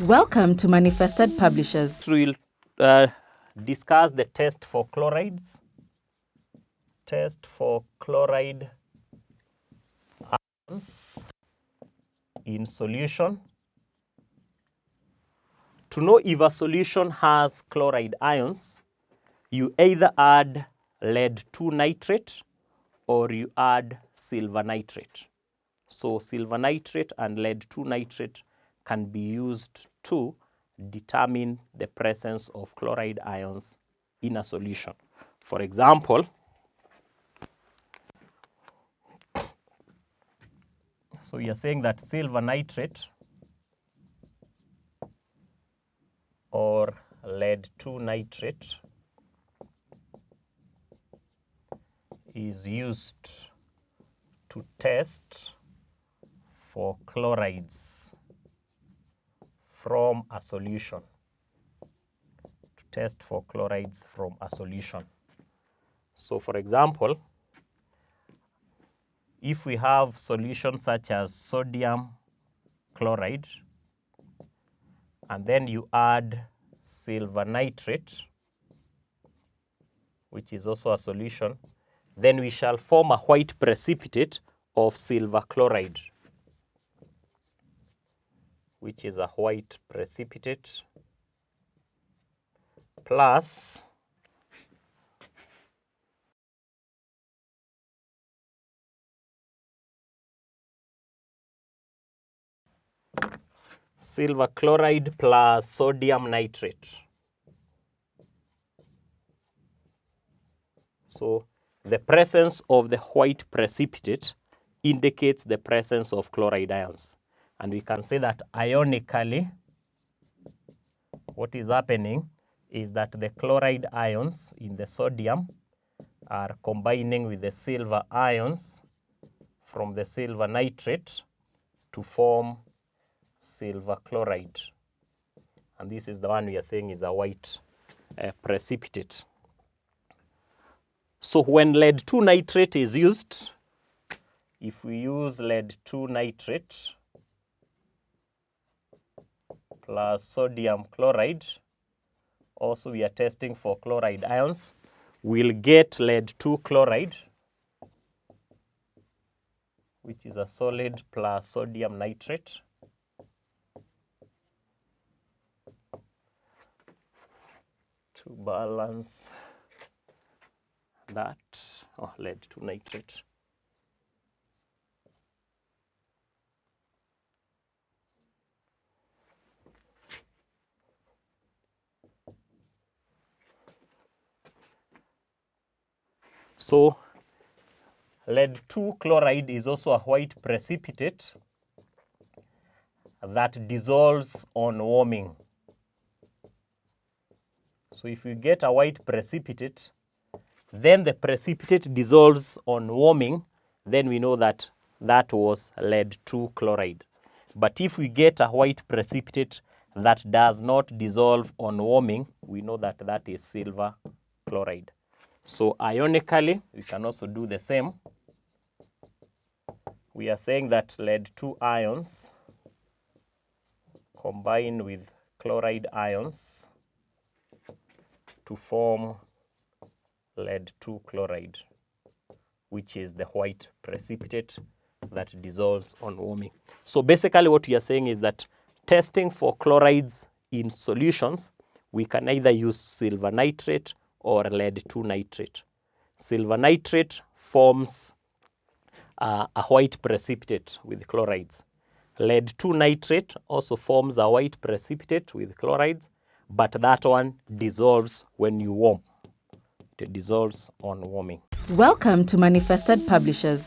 Welcome to Manifested Publishers. We'll discuss the test for chlorides. Test for chloride ions in solution. To know if a solution has chloride ions, you either add lead-2 nitrate or you add silver nitrate. So silver nitrate and lead-2 nitrate can be used to determine the presence of chloride ions in a solution. For example, so we are saying that silver nitrate or lead-2 nitrate is used to test for chlorides from a solution. To test for chlorides from a solution. So for example, if we have solutions such as sodium chloride, and then you add silver nitrate, which is also a solution, then we shall form a white precipitate of silver chloride, which is a white precipitate, plus silver chloride plus sodium nitrate. So the presence of the white precipitate indicates the presence of chloride ions. And we can say that ionically, what is happening is that the chloride ions in the sodium are combining with the silver ions from the silver nitrate to form silver chloride. And this is the one we are saying is a white precipitate. So when lead-2 nitrate is used, if we use lead-2 nitrate plus sodium chloride, also we are testing for chloride ions, we'll get lead-2 chloride, which is a solid, plus sodium nitrate. To balance that, lead-2 nitrate. So lead-2 chloride is also a white precipitate that dissolves on warming. So if we get a white precipitate, then the precipitate dissolves on warming, then we know that that was lead-2 chloride. But if we get a white precipitate that does not dissolve on warming, we know that that is silver chloride. So ionically, we can also do the same. We are saying that lead-2 ions combine with chloride ions to form lead-2 chloride, which is the white precipitate that dissolves on warming. So basically what we are saying is that testing for chlorides in solutions, we can either use silver nitrate or lead-2 nitrate. Silver nitrate forms a white precipitate with chlorides. Lead-2 nitrate also forms a white precipitate with chlorides, but that one dissolves when you warm. It dissolves on warming. Welcome to Manifested Publishers.